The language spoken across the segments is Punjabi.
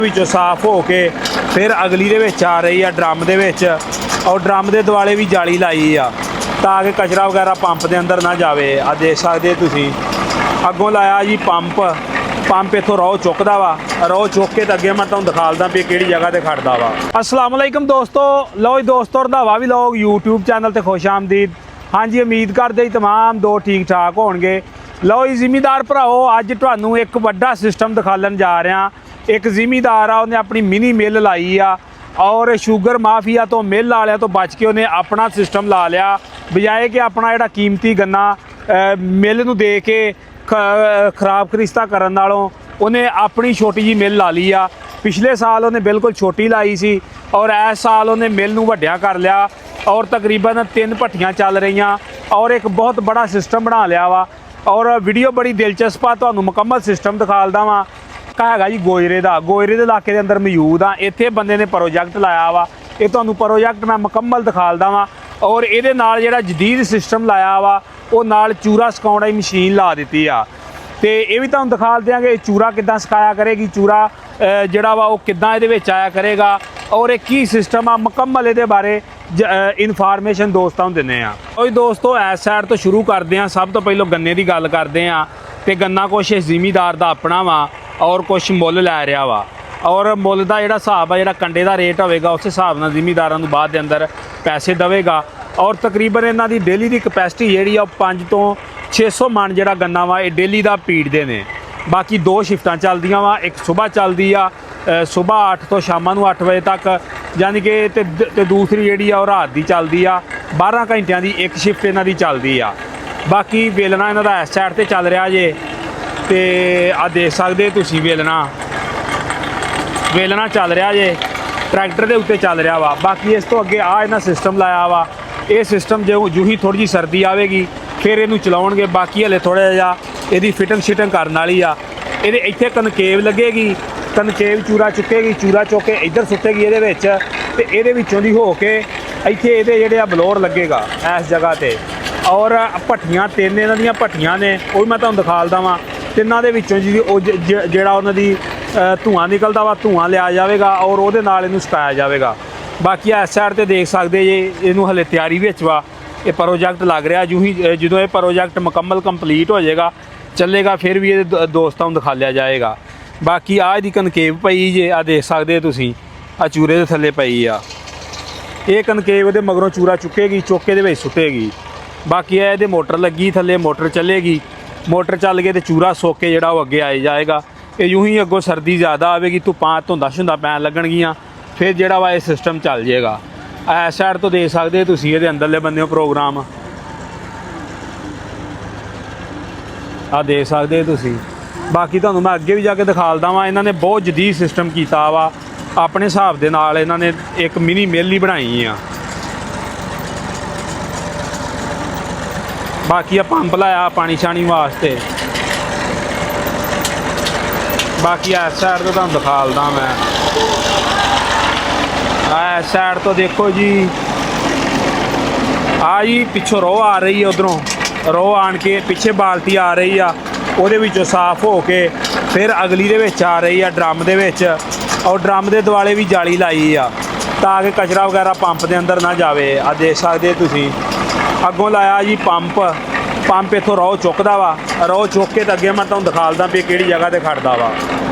ਵਿੱਚੋਂ ਸਾਫ਼ ਹੋ ਕੇ ਫਿਰ ਅਗਲੀ ਦੇ ਵਿੱਚ ਆ ਰਹੀ ਆ ਡਰਮ ਦੇ ਵਿੱਚ। ਔਰ ਡਰਮ ਦੇ ਦੁਆਲੇ ਵੀ ਜਾਲੀ ਲਾਈ ਆ ਤਾਂ ਕਿ ਕਚਰਾ ਵਗੈਰਾ ਪੰਪ ਦੇ ਅੰਦਰ ਨਾ ਜਾਵੇ। ਆ ਦੇਖ ਸਕਦੇ ਤੁਸੀਂ ਅੱਗੋਂ ਲਾਇਆ ਜੀ ਪੰਪ ਇੱਥੋਂ ਰੋਹ ਚੁੱਕਦਾ ਵਾ। ਰੋਹ ਚੁੱਕ ਕੇ ਤਾਂ ਅੱਗੇ ਮੈਂ ਤੁਹਾਨੂੰ ਦਿਖਾਲਦਾ ਵੀ ਕਿਹੜੀ ਜਗ੍ਹਾ ਤੇ ਖੜਦਾ ਵਾ। अस्सलाम वालेकुम दोस्तों, लो जी दोस्तों रंधावा भी लोग यूट्यूब चैनल ते खुश आमदीद। हाँ जी, उम्मीद करते ही तमाम दो ठीक ठाक होणगे। लो जी ਜ਼ਿਮੀਦਾਰ ਭਰਾਓ, ਅੱਜ ਤੁਹਾਨੂੰ ਇੱਕ ਵੱਡਾ ਸਿਸਟਮ ਦਿਖਾਲਣ ਜਾ ਰਿਹਾ। ਇੱਕ ਜ਼ਿਮੀਦਾਰ ਆ, ਉਹਨੇ ਆਪਣੀ ਮਿਨੀ ਮਿਲ ਲਾਈ ਆ ਔਰ ਸ਼ੂਗਰ ਮਾਫੀਆ ਤੋਂ ਮਿਲ ਵਾਲਿਆਂ ਤੋਂ ਬਚ ਕੇ ਉਹਨੇ ਆਪਣਾ ਸਿਸਟਮ ਲਾ ਲਿਆ। ਬਜਾਏ ਕਿ ਆਪਣਾ ਜਿਹੜਾ ਕੀਮਤੀ ਗੰਨਾ ਮਿਲ ਨੂੰ ਦੇ ਕੇ ਖਰਾਬ ਖਰੀਸਤਾ ਕਰਨ ਨਾਲੋਂ ਉਹਨੇ ਆਪਣੀ ਛੋਟੀ ਜੀ ਮਿਲ ਲਾ ਲਈ ਆ। ਪਿਛਲੇ ਸਾਲ ਉਹਨੇ ਬਿਲਕੁਲ ਛੋਟੀ ਲਾਈ ਸੀ ਔਰ ਇਸ ਸਾਲ ਉਹਨੇ ਮਿਲ ਨੂੰ ਵੱਡਿਆ ਕਰ ਲਿਆ ਔਰ ਤਕਰੀਬਨ 3 ਭੱਠੀਆਂ ਚੱਲ ਰਹੀਆਂ ਔਰ ਇੱਕ ਬਹੁਤ ਬੜਾ ਸਿਸਟਮ ਬਣਾ ਲਿਆ ਵਾ। ਔਰ ਵੀਡੀਓ ਬੜੀ ਦਿਲਚਸਪ ਆ, ਤੁਹਾਨੂੰ ਮੁਕੰਮਲ ਸਿਸਟਮ ਦਿਖਾਲਦਾ ਵਾਂ। ਹੈਗਾ ਜੀ ਗੋਇਰੇ ਦੇ ਇਲਾਕੇ ਦੇ ਅੰਦਰ ਮੌਜੂਦ ਆ। ਇੱਥੇ ਬੰਦੇ ਨੇ ਪ੍ਰੋਜੈਕਟ ਲਾਇਆ ਵਾ। ਇਹ ਤੁਹਾਨੂੰ ਪ੍ਰੋਜੈਕਟ ਮੈਂ ਮੁਕੰਮਲ ਦਿਖਾਲਦਾ ਵਾਂ। ਔਰ ਇਹਦੇ ਨਾਲ ਜਿਹੜਾ ਜਦੀਦ ਸਿਸਟਮ ਲਾਇਆ ਵਾ ਉਹ ਨਾਲ ਚੂਰਾ ਸੁਕਾਉਣ ਦੀ ਮਸ਼ੀਨ ਲਾ ਦਿੱਤੀ ਆ। ਤੇ ਇਹ ਵੀ ਤੁਹਾਨੂੰ ਦਿਖਾ ਦਿਆਂਗੇ ਚੂਰਾ ਕਿੱਦਾਂ ਸੁਕਾਇਆ ਕਰੇਗੀ, ਚੂਰਾ ਜਿਹੜਾ ਵਾ ਉਹ ਕਿੱਦਾਂ ਇਹਦੇ ਵਿੱਚ ਆਇਆ ਕਰੇਗਾ ਔਰ ਇਹ ਕੀ ਸਿਸਟਮ ਆ। ਮੁਕੰਮਲ ਇਹਦੇ ਬਾਰੇ ਇਨਫੋਰਮੇਸ਼ਨ ਦੋਸਤਾਂ ਨੂੰ ਦਿੰਦੇ ਆ। ਉਹ ਦੋਸਤੋ ਇਸ ਸਾਈਡ ਤੋਂ ਸ਼ੁਰੂ ਕਰਦੇ ਆ। ਸਭ ਤੋਂ ਪਹਿਲਾਂ ਗੰਨੇ ਦੀ ਗੱਲ ਕਰਦੇ ਆ। ਤੇ ਗੰਨਾ ਕੁਛ ਜ਼ਿਮੀਦਾਰ ਦਾ ਆਪਣਾ ਵਾ ਔਰ ਕੁਛ ਮੁੱਲ ਲੈ ਰਿਹਾ ਵਾ। ਔਰ ਮੁੱਲ ਦਾ ਜਿਹੜਾ ਹਿਸਾਬ ਆ, ਜਿਹੜਾ ਕੰਡੇ ਦਾ ਰੇਟ ਹੋਵੇਗਾ ਉਸ ਹਿਸਾਬ ਨਾਲ ਜ਼ਿਮੀਦਾਰਾਂ ਨੂੰ ਬਾਅਦ ਦੇ ਅੰਦਰ ਪੈਸੇ ਦੇਵੇਗਾ। ਔਰ ਤਕਰੀਬਨ ਇਹਨਾਂ ਦੀ ਡੇਲੀ ਦੀ ਕਪੈਸਿਟੀ ਜਿਹੜੀ ਆ 5 ਤੋਂ 600 ਮਣ ਜਿਹੜਾ ਗੰਨਾ ਵਾ ਇਹ ਡੇਲੀ ਦਾ ਪੀੜਦੇ ਨੇ। ਬਾਕੀ 2 ਸ਼ਿਫਟਾਂ ਚੱਲਦੀਆਂ ਵਾ। ਇੱਕ ਸਵੇਰ ਚੱਲਦੀ ਆ ਸਵੇਰ 8 ਤੋਂ ਸ਼ਾਮਾਂ ਨੂੰ 8 ਵਜੇ ਤੱਕ, ਯਾਨੀ ਕਿ ਤੇ ਦੂਸਰੀ ਜਿਹੜੀ ਆ ਉਹ ਰਾਤ ਦੀ ਚੱਲਦੀ ਆ। 12 ਘੰਟਿਆਂ ਦੀ ਇੱਕ ਸ਼ਿਫਟ ਇਹਨਾਂ ਦੀ ਚੱਲਦੀ ਆ। ਬਾਕੀ ਵੇਲਣਾ ਇਹਨਾਂ ਦਾ ਇਸ ਸਾਈਡ 'ਤੇ ਚੱਲ ਰਿਹਾ ਜੇ। ਤੇ ਆ ਦੇਖ ਸਕਦੇ ਤੁਸੀਂ ਵੇਲਣਾ ਚੱਲ ਰਿਹਾ ਜੇ, ਟਰੈਕਟਰ ਦੇ ਉੱਤੇ ਚੱਲ ਰਿਹਾ ਵਾ। ਬਾਕੀ ਇਸ ਤੋਂ ਅੱਗੇ ਆ ਇਹਨਾਂ ਸਿਸਟਮ ਲਾਇਆ ਵਾ। ਇਹ ਸਿਸਟਮ ਜੂ ਹੀ ਥੋੜ੍ਹੀ ਜਿਹੀ ਸਰਦੀ ਆਵੇਗੀ ਫਿਰ ਇਹਨੂੰ ਚਲਾਉਣਗੇ। ਬਾਕੀ ਹਲੇ ਥੋੜ੍ਹਾ ਜਿਹਾ ਇਹਦੀ ਫਿਟਿੰਗ ਕਰਨ ਵਾਲੀ ਆ। ਇਹਦੇ ਇੱਥੇ ਕਨਕੇਵ ਲੱਗੇਗੀ, ਕਨਕੇਵ ਚੂਰਾ ਚੁੱਕੇਗੀ, ਚੂਰਾ ਚੁੱਕ ਕੇ ਇੱਧਰ ਸੁੱਟੇਗੀ ਇਹਦੇ ਵਿੱਚ ਤੇ ਇਹਦੇ ਵਿੱਚੋਂ ਦੀ ਹੋ ਕੇ ਇੱਥੇ ਇਹਦੇ ਜਿਹੜੇ ਆ ਬਲੋਰ ਲੱਗੇਗਾ ਇਸ ਜਗ੍ਹਾ ਤੇ। ਔਰ ਭੱਠੀਆਂ 3 ਇਹਨਾਂ ਦੀਆਂ ਭੱਠੀਆਂ ਨੇ, ਉਹ ਮੈਂ ਤੁਹਾਨੂੰ ਦਿਖਾਲਦਾ ਵਾਂ। ਤਿੰਨਾਂ ਦੇ ਵਿੱਚੋਂ ਜੀ ਉਹ ਜਿਹੜਾ ਉਹਨਾਂ ਦੀ ਧੂੰਆਂ ਨਿਕਲਦਾ ਵਾ, ਧੂੰਆਂ ਲਿਆ ਜਾਵੇਗਾ ਔਰ ਉਹਦੇ ਨਾਲ ਇਹਨੂੰ ਸੁਕਾਇਆ ਜਾਵੇਗਾ। ਬਾਕੀ ਇਸ ਸਾਈਡ 'ਤੇ ਦੇਖ ਸਕਦੇ ਜੇ ਇਹਨੂੰ ਹਲੇ ਤਿਆਰੀ ਵਿੱਚ ਵਾ। ਇਹ ਪ੍ਰੋਜੈਕਟ ਲੱਗ ਰਿਹਾ। ਜਦੋਂ ਇਹ ਪ੍ਰੋਜੈਕਟ ਮੁਕੰਮਲ ਕੰਪਲੀਟ ਹੋ ਜਾਏਗਾ ਚੱਲੇਗਾ ਫਿਰ ਵੀ ਇਹ ਦੋਸਤਾਂ ਨੂੰ ਦਿਖਾ ਲਿਆ ਜਾਏਗਾ। ਬਾਕੀ ਆਹ ਇਹਦੀ ਕਨਕੇਵ ਪਈ ਜੇ, ਆ ਦੇਖ ਸਕਦੇ ਤੁਸੀਂ ਆ ਚੂਰੇ ਦੇ ਥੱਲੇ ਪਈ ਆ। ਇਹ ਕਨਕੇਵ ਉਹਦੇ ਮਗਰੋਂ ਚੂਰਾ ਚੁੱਕੇਗੀ, ਚੁੱਕ ਕੇ ਦੇ ਵਿੱਚ ਸੁੱਟੇਗੀ। ਬਾਕੀ ਇਹ ਇਹਦੇ ਮੋਟਰ ਲੱਗੀ ਥੱਲੇ, ਮੋਟਰ ਚੱਲੇਗੀ। ਮੋਟਰ ਚੱਲ ਕੇ ਤੇ ਚੂਰਾ ਸੁੱਕ ਕੇ ਜਿਹੜਾ ਉਹ ਅੱਗੇ ਆਏ ਜਾਏਗਾ। ਇਹ ਯੂੰ ਹੀ ਅੱਗੋਂ ਸਰਦੀ ਜ਼ਿਆਦਾ ਆਵੇਗੀ, ਧੁੰਦਾਂ ਸ਼ੁੰਦਾਂ ਪੈਣ ਲੱਗਣਗੀਆਂ, ਫਿਰ ਜਿਹੜਾ ਵਾ ਇਹ ਸਿਸਟਮ ਚੱਲ ਜਾਏਗਾ। ਇਸ ਸਾਈਡ ਤੋਂ ਦੇਖ ਸਕਦੇ ਤੁਸੀਂ ਇਹਦੇ ਅੰਦਰਲੇ ਬੰਦੇ ਪ੍ਰੋਗਰਾਮ ਆ ਦੇਖ ਸਕਦੇ ਤੁਸੀਂ। ਬਾਕੀ ਤੁਹਾਨੂੰ ਮੈਂ ਅੱਗੇ ਵੀ ਜਾ ਕੇ ਦਿਖਾਲਦਾ ਵਾਂ। ਇਹਨਾਂ ਨੇ ਬਹੁਤ ਜਦੀਦ ਸਿਸਟਮ ਕੀਤਾ ਵਾ ਆਪਣੇ ਹਿਸਾਬ ਦੇ ਨਾਲ। ਇਹਨਾਂ ਨੇ ਇੱਕ ਮਿਨੀ ਮਿਲ ਹੀ ਬਣਾਈ ਆ। ਬਾਕੀ ਆ ਪੰਪ ਲਾਇਆ ਪਾਣੀ ਛਾਣੀ ਵਾਸਤੇ। ਬਾਕੀ ਇਸ ਸਾਈਡ ਤੋਂ ਤੁਹਾਨੂੰ ਦਿਖਾਲਦਾ ਮੈਂ। ਇਸ ਸਾਈਡ ਤੋਂ ਦੇਖੋ ਜੀ, ਆ ਜੀ ਪਿੱਛੋਂ ਰੋਹ ਆ ਰਹੀ ਹੈ, ਉਧਰੋਂ ਰੋਹ ਆਣ ਕੇ ਪਿੱਛੇ ਬਾਲਟੀ ਆ ਰਹੀ ਆ, ਉਹਦੇ ਵਿੱਚੋਂ ਸਾਫ਼ ਹੋ ਕੇ ਫਿਰ ਅਗਲੀ ਦੇ ਵਿੱਚ ਆ ਰਹੀ ਆ ਡਰਮ ਦੇ ਵਿੱਚ। ਔਰ ਡਰਮ ਦੇ ਦੁਆਲੇ ਵੀ ਜਾਲੀ ਲਾਈ ਆ ਤਾਂ ਕਿ ਕਚਰਾ ਵਗੈਰਾ ਪੰਪ ਦੇ ਅੰਦਰ ਨਾ ਜਾਵੇ। ਆ ਦੇਖ ਸਕਦੇ ਤੁਸੀਂ ਅੱਗੋਂ ਲਾਇਆ ਜੀ ਪੰਪ ਇੱਥੋਂ ਰੋਹ ਚੁੱਕਦਾ ਵਾ। ਰੋਹ ਚੁੱਕ ਕੇ ਤਾਂ ਅੱਗੇ ਮੈਂ ਤੁਹਾਨੂੰ ਦਿਖਾਲਦਾ ਵੀ ਕਿਹੜੀ ਜਗ੍ਹਾ ਤੇ ਖੜਦਾ ਵਾ।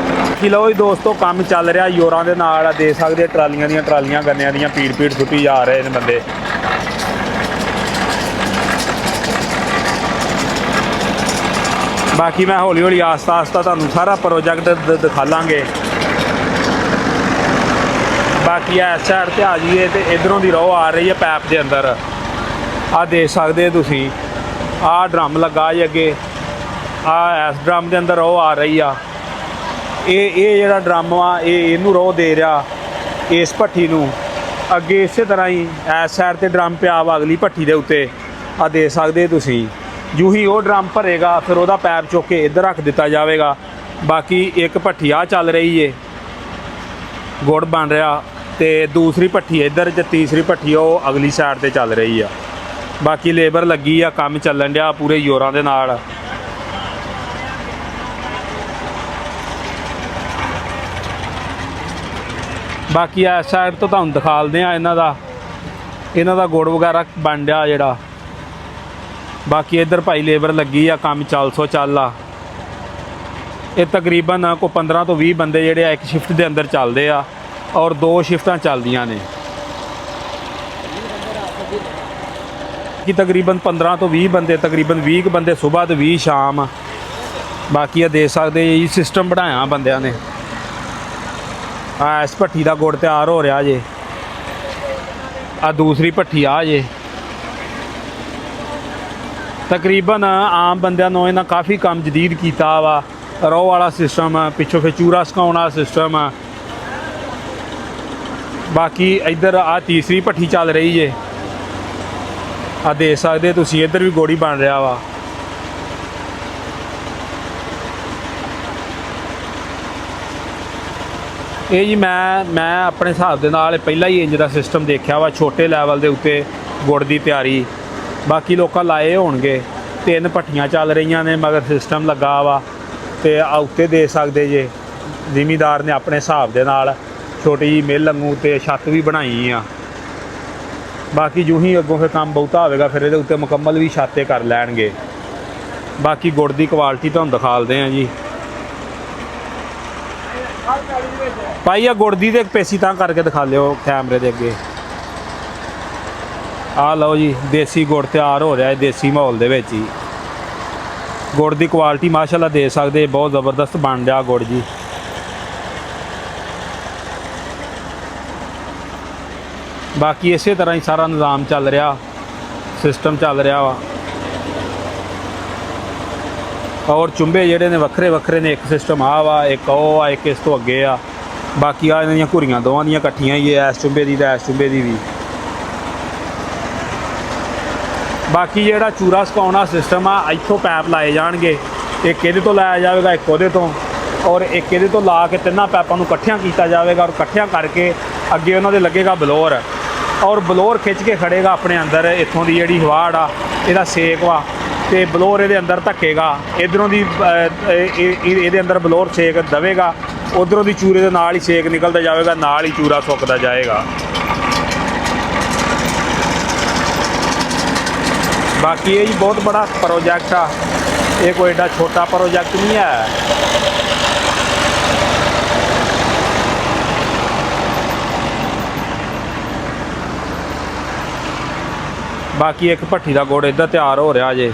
ਕਿ ਲਓ ਜੀ ਦੋਸਤੋ, ਕੰਮ ਚੱਲ ਰਿਹਾ ਜ਼ੋਰਾਂ ਦੇ ਨਾਲ। ਦੇਖ ਸਕਦੇ ਟਰਾਲੀਆਂ ਗੰਨਿਆਂ ਦੀਆਂ ਪੀੜ ਸੁੱਟੀ ਜਾ ਰਹੇ ਨੇ ਬੰਦੇ। ਬਾਕੀ ਮੈਂ ਹੌਲੀ ਆਸਤਾ ਤੁਹਾਨੂੰ ਸਾਰਾ ਪ੍ਰੋਜੈਕਟ ਦਿਖਾਲਾਂਗੇ। ਬਾਕੀ ਇਸ ਸਾਈਡ 'ਤੇ ਆ ਜਾਈਏ ਤੇ ਇੱਧਰੋਂ ਦੀ ਰੋਹ ਆ ਰਹੀ ਹੈ ਪੈਪ ਦੇ ਅੰਦਰ। ਆ ਦੇਖ ਸਕਦੇ ਤੁਸੀਂ ਆਹ ਡਰਮ ਲੱਗਾ ਜੀ ਅੱਗੇ। ਆ ਇਸ ਡਰਮ ਦੇ ਅੰਦਰ ਰੋਹ ਆ ਰਹੀ ਆ। ਇਹ ਜਿਹੜਾ ਡਰਮ ਆ ਇਹਨੂੰ ਰੋਹ ਦੇ ਰਿਹਾ ਇਸ ਭੱਠੀ ਨੂੰ। ਅੱਗੇ ਇਸੇ ਤਰ੍ਹਾਂ ਹੀ ਇਸ ਸਾਈਡ 'ਤੇ ਡਰਮ ਪਿਆ ਵਾ ਅਗਲੀ ਭੱਠੀ ਦੇ ਉੱਤੇ। ਆ ਦੇਖ ਸਕਦੇ ਤੁਸੀਂ ਜੂ ਹੀ ਉਹ ਡਰਮ ਭਰੇਗਾ ਫਿਰ ਉਹਦਾ ਪੈਪ ਚੁੱਕ ਕੇ ਇੱਧਰ ਰੱਖ ਦਿੱਤਾ ਜਾਵੇਗਾ। ਬਾਕੀ ਇੱਕ ਭੱਠੀ ਆ ਚੱਲ ਰਹੀ ਏ, ਗੁੜ ਬਣ ਰਿਹਾ, ਤੇ ਦੂਸਰੀ ਭੱਠੀ ਇੱਧਰ ਤੇ ਤੀਸਰੀ ਭੱਠੀ ਉਹ ਅਗਲੀ ਸਾਈਡ 'ਤੇ ਚੱਲ ਰਹੀ ਆ। ਬਾਕੀ ਲੇਬਰ ਲੱਗੀ ਆ, ਕੰਮ ਚੱਲਣ ਡਿਆ ਪੂਰੇ ਜ਼ੋਰਾਂ ਦੇ ਨਾਲ। ਬਾਕੀ ਇਸ ਸਾਈਡ ਤੋਂ ਤੁਹਾਨੂੰ ਦਿਖਾਲਦੇ ਆ ਇਹਨਾਂ ਦਾ ਗੁੜ ਵਗੈਰਾ ਬਣ ਰਿਹਾ ਜਿਹੜਾ। ਬਾਕੀ ਇੱਧਰ ਭਾਈ ਲੇਬਰ ਲੱਗੀ ਆ, ਕੰਮ ਚੱਲ ਆ। ਇਹ ਤਕਰੀਬਨ ਕੋਈ 15 ਤੋਂ 20 ਬੰਦੇ ਜਿਹੜੇ ਆ ਇੱਕ ਸ਼ਿਫਟ ਦੇ ਅੰਦਰ ਚੱਲਦੇ ਆ ਔਰ 2 ਸ਼ਿਫਟਾਂ ਚੱਲਦੀਆਂ ਨੇ ਕਿ ਤਕਰੀਬਨ 15 ਤੋਂ 20 ਬੰਦੇ, ਤਕਰੀਬਨ 20 ਬੰਦੇ ਸਵੇਰ ਤੇ 20 ਸ਼ਾਮ। ਬਾਕੀ ਇਹ ਦੇਖ ਸਕਦੇ ਜੀ ਸਿਸਟਮ ਬਣਾਇਆ ਬੰਦਿਆਂ ਨੇ। ਇਸ ਭੱਠੀ ਦਾ ਗੁੜ ਤਿਆਰ ਹੋ ਰਿਹਾ ਜੇ। ਆ ਦੂਸਰੀ ਭੱਠੀ ਆ ਜੇ। ਤਕਰੀਬਨ ਆਮ ਬੰਦਿਆਂ ਨੂੰ ਇਹਨਾਂ ਕਾਫੀ ਕੰਮ ਜਦੀਦ ਕੀਤਾ ਵਾ। ਰੋਹ ਵਾਲਾ ਸਿਸਟਮ, ਪਿੱਛੋਂ ਫਿਰ ਚੂਰਾ ਸੁਕਾਉਣ ਵਾਲਾ ਸਿਸਟਮ। ਬਾਕੀ ਇੱਧਰ ਆ ਤੀਸਰੀ ਭੱਠੀ ਚੱਲ ਰਹੀ ਜੇ। ਆ ਦੇਖ ਸਕਦੇ ਤੁਸੀਂ ਇੱਧਰ ਵੀ ਗੋੜੀ ਬਣ ਰਿਹਾ ਵਾ। ਇਹ ਜੀ ਮੈਂ ਆਪਣੇ ਹਿਸਾਬ ਦੇ ਨਾਲ ਪਹਿਲਾਂ ਹੀ ਇੰਜ ਦਾ ਸਿਸਟਮ ਦੇਖਿਆ ਵਾ, ਛੋਟੇ ਲੈਵਲ ਦੇ ਉੱਤੇ ਗੁੜ ਦੀ ਤਿਆਰੀ। ਬਾਕੀ ਲੋਕਾਂ ਲਾਏ ਹੋਣਗੇ। 3 ਭੱਠੀਆਂ ਚੱਲ ਰਹੀਆਂ ਨੇ ਮਗਰ ਸਿਸਟਮ ਲੱਗਾ ਵਾ। ਤੇ ਉੱਤੇ ਦੇ ਸਕਦੇ ਜੇ ਜ਼ਿਮੀਦਾਰ ਨੇ ਆਪਣੇ ਹਿਸਾਬ ਦੇ ਨਾਲ ਛੋਟੀ ਜਿਹੀ ਮਿੱਲ ਵਾਂਗੂ ਤੇ ਛੱਤ ਵੀ ਬਣਾਈ ਆ। ਬਾਕੀ ਜੂੰ ਹੀ ਅੱਗੋਂ ਫਿਰ ਕੰਮ ਬਹੁਤਾ ਹੋਵੇਗਾ ਫਿਰ ਇਹਦੇ ਉੱਤੇ ਮੁਕੰਮਲ ਵੀ ਛੱਤੇ ਕਰ ਲੈਣਗੇ। ਬਾਕੀ ਗੁੜ ਦੀ ਕੁਆਲਿਟੀ ਤੁਹਾਨੂੰ ਦਿਖਾਲਦੇ ਆ ਜੀ। ਭਾਈ ਆ ਗੁੜ ਦੀ ਤੇ ਪੇਸੀ ਤਾਂ ਕਰਕੇ ਦਿਖਾ ਲਿਓ ਕੈਮਰੇ ਦੇ ਅੱਗੇ। ਆ ਲਓ ਜੀ ਦੇਸੀ ਗੁੜ ਤਿਆਰ ਹੋ ਰਿਹਾ ਹੈ ਦੇਸੀ ਮਾਹੌਲ ਦੇ ਵਿੱਚ ਹੀ। ਗੁੜ ਦੀ ਕੁਆਲਿਟੀ ਮਾਸ਼ਾਅੱਲਾ ਦੇ ਸਕਦੇ, ਬਹੁਤ ਜ਼ਬਰਦਸਤ ਬਣ ਰਿਹਾ ਗੁੜ ਜੀ। ਬਾਕੀ ਇਸੇ ਤਰ੍ਹਾਂ ਹੀ ਸਾਰਾ ਨਿਜ਼ਾਮ ਚੱਲ ਰਿਹਾ, ਸਿਸਟਮ ਚੱਲ ਰਿਹਾ ਵਾ। ਔਰ ਚੁੰਬੇ ਜਿਹੜੇ ਨੇ ਵੱਖਰੇ ਨੇ। ਇੱਕ ਸਿਸਟਮ ਆ ਵਾ, ਇੱਕ ਉਹ ਆ, ਇੱਕ ਇਸ ਤੋਂ ਅੱਗੇ ਆ। ਬਾਕੀ ਆ ਇਹਨਾਂ ਦੀਆਂ ਘੁਰੀਆਂ ਦੋਵਾਂ ਦੀਆਂ ਇਕੱਠੀਆਂ ਹੀ ਹੈ, ਇਸ ਚੁੰਬੇ ਦੀ ਤੇ ਇਸ ਚੁੰਬੇ ਦੀ ਵੀ। ਬਾਕੀ ਜਿਹੜਾ ਚੂਰਾ ਸੁਕਾਉਣ ਦਾ ਸਿਸਟਮ ਆ, ਇੱਥੋਂ ਪੈਪ ਲਾਏ ਜਾਣਗੇ। ਇੱਕ ਇਹਦੇ ਤੋਂ ਲਾਇਆ ਜਾਵੇਗਾ, ਇੱਕ ਉਹਦੇ ਤੋਂ, ਔਰ ਇੱਕ ਇਹਦੇ ਤੋਂ ਲਾ ਕੇ 3 ਪੈਪਾਂ ਨੂੰ ਇਕੱਠਿਆਂ ਕੀਤਾ ਜਾਵੇਗਾ। ਔਰ ਇਕੱਠਿਆਂ ਕਰਕੇ ਅੱਗੇ ਉਹਨਾਂ ਦੇ ਲੱਗੇਗਾ ਬਲੋਰ, ਔਰ ਬਲੋਰ ਖਿੱਚ ਕੇ ਖੜੇਗਾ ਆਪਣੇ ਅੰਦਰ। ਇੱਥੋਂ ਦੀ ਜਿਹੜੀ ਹਵਾੜ ਆ, ਇਹਦਾ ਸੇਕ ਵਾ, ਤੇ ਬਲੋਰ ਇਹਦੇ ਅੰਦਰ ਧੱਕੇਗਾ। ਇਧਰੋਂ ਦੀ ਇਹਦੇ ਅੰਦਰ ਬਲੋਰ ਸੇਕ ਦੇਵੇਗਾ, ਉਧਰੋਂ ਦੀ ਚੂਰੇ ਦੇ ਨਾਲ ਹੀ ਸੇਕ ਨਿਕਲਦਾ ਜਾਵੇਗਾ, ਨਾਲ ਹੀ ਚੂਰਾ ਸੁੱਕਦਾ ਜਾਏਗਾ। ਬਾਕੀ ਇਹ ਜੀ ਬਹੁਤ ਬੜਾ ਪ੍ਰੋਜੈਕਟ ਆ, ਇਹ ਕੋਈ ਏਡਾ ਛੋਟਾ ਪ੍ਰੋਜੈਕਟ ਨਹੀਂ ਹੈ। ਬਾਕੀ ਇੱਕ ਭੱਠੀ ਦਾ ਗੁੜ ਇੱਧਰ ਤਿਆਰ ਹੋ ਰਿਹਾ ਜੇ।